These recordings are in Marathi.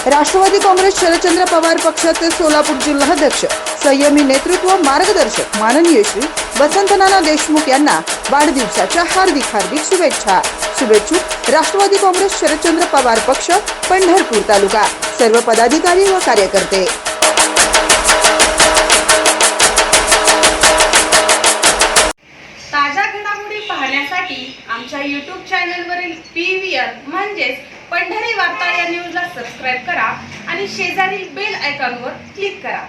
राष्ट्रवादी काँग्रेस शरदचंद्र पवार पक्षाचे सोलापूर जिल्हाध्यक्ष संयमी नेतृत्व मार्गदर्शक माननीय श्री वसंतनाना देशमुख यांना वाढदिवसाच्या हार्दिक शुभेच्छा। शुभेच्छुक राष्ट्रवादी काँग्रेस शरदचंद्र पवार पक्ष पंढरपूर तालुका सर्व पदाधिकारी व कार्यकर्ते। ताज्या घडामोडी पाहण्यासाठी आमच्या YouTube चॅनलवरील PVR म्हणजेच पंढरी वार्ता या न्यूजला सबस्क्राइब करा आणि शेजारील बेल आयकॉनवर क्लिक करा।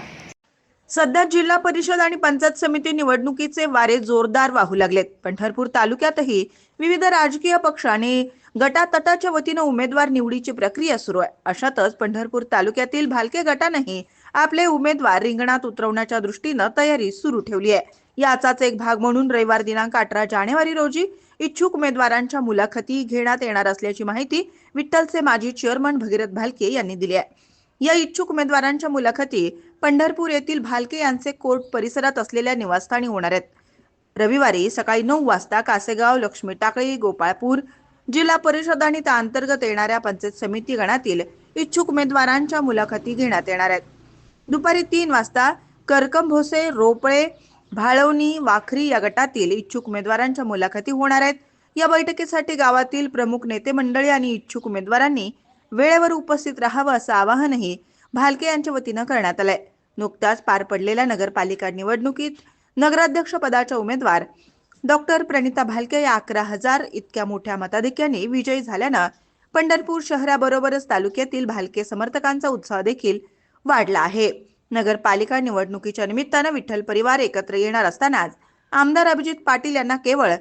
सध्या जिल्हा परिषद आणि पंचायत समिती निवडणुकीचे वारे जोरदार वाहू लागलेत। पंढरपूर तालुक्यातही विविध राजकीय पक्ष आणि गटातटाच्या वतीने उमेदवार निवडीची प्रक्रिया सुरू आहे। अशातच पंढरपूर तालुक्यातील भालके गटानेही आपले उमेदवार रिंगणात उतरवण्याच्या दृष्टीने तयारी सुरू ठेवली आहे। याचाच एक भाग म्हणून रविवार दिनांक 18 जानेवारी रोजी इच्छुक उमेदवारांच्या मुलाखती घेण्यात येणार असल्याची माहिती विठ्ठलचे माजी चेअरमन भगीरथ भालके यांनी दिली आहे। या इच्छुक उमेदवारांच्या मुलाखती पंढरपूर येथील भालके यांचे कोर्ट परिसरात असलेल्या निवासस्थानी होणार आहेत। रविवारी सकाळी 9 वाजता कासेगाव, लक्ष्मी टाकळी, गोपाळपूर जिल्हा परिषद आणि त्या अंतर्गत येणाऱ्या पंचायत समिती गणातील इच्छुक उमेदवारांच्या मुलाखती घेण्यात येणार आहेत। दुपारी 3 वाजता करकंभोसे, रोपळे, भाळवणी, वाखरी या गटातील इच्छुक उमेदवारांच्या मुलाखती होणार आहेत। या बैठकीसाठी गावातील प्रमुख नेते मंडळी आणि इच्छुक उमेदवारांनी वेळेवर उपस्थित राहावं असं आवाहनही भालके यांच्या वतीनं करण्यात आलंय। नुकत्याच पार पडलेल्या नगरपालिका निवडणुकीत नगराध्यक्ष पदाच्या उमेदवार डॉक्टर प्रणिता भालके या 11,000 इतक्या मोठ्या मताधिक्याने विजयी झाल्यानं पंढरपूर शहराबरोबरच तालुक्यातील भालके समर्थकांचा उत्साह देखील वाढला आहे। नगरपालिका निवडणुकीच्या निमित्तानं विठ्ठल परिवार एकत्र येणार असतानाच आमदार अभिजित पाटील यांना केवळ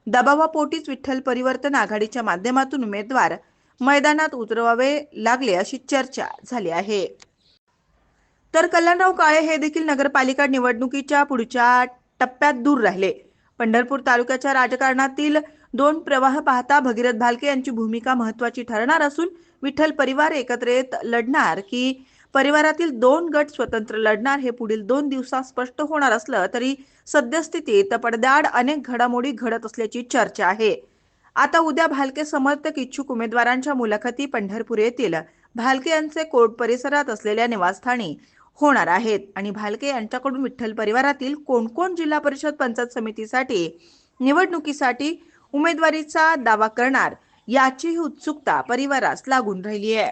दबावापोटीच विठ्ठल परिवर्तन आघाडीच्या माध्यमातून उमेदवार मैदानात उतरवावे लागले अशी चर्चा झाली आहे। तर कल्याणराव काळे हे देखील नगरपालिका निवडणुकीच्या पुढच्या टप्प्यात दूर राहिले। पंढरपूर तालुक्याच्या राजकारणातील 2 प्रवाह पाहता भगीरथ भालके यांची भूमिका महत्त्वाची ठरणार असून विठ्ठल परिवार एकत्र येत लढणार की परिवारातील 2 गट स्वतंत्र लढणार हे पुढील 2 दिवसात स्पष्ट होणार असलं तरी सद्यस्थितीत पडद्याआड अनेक घडामोडी घडत असल्याची चर्चा आहे। आता उद्या भालके समर्थक इच्छुक उमेदवारांच्या मुलाखती पंढरपूर येथील भालके यांचे कोर्ट परिसरात असलेल्या निवासस्थानी होणार आहेत आणि भालके यांच्याकडून विठ्ठल परिवारातील कोण जिल्हा परिषद पंचायत समितीसाठी निवडणुकीसाठी उमेदवारीचा दावा करणार याचीही उत्सुकता परिवारास लागून राहिली आहे।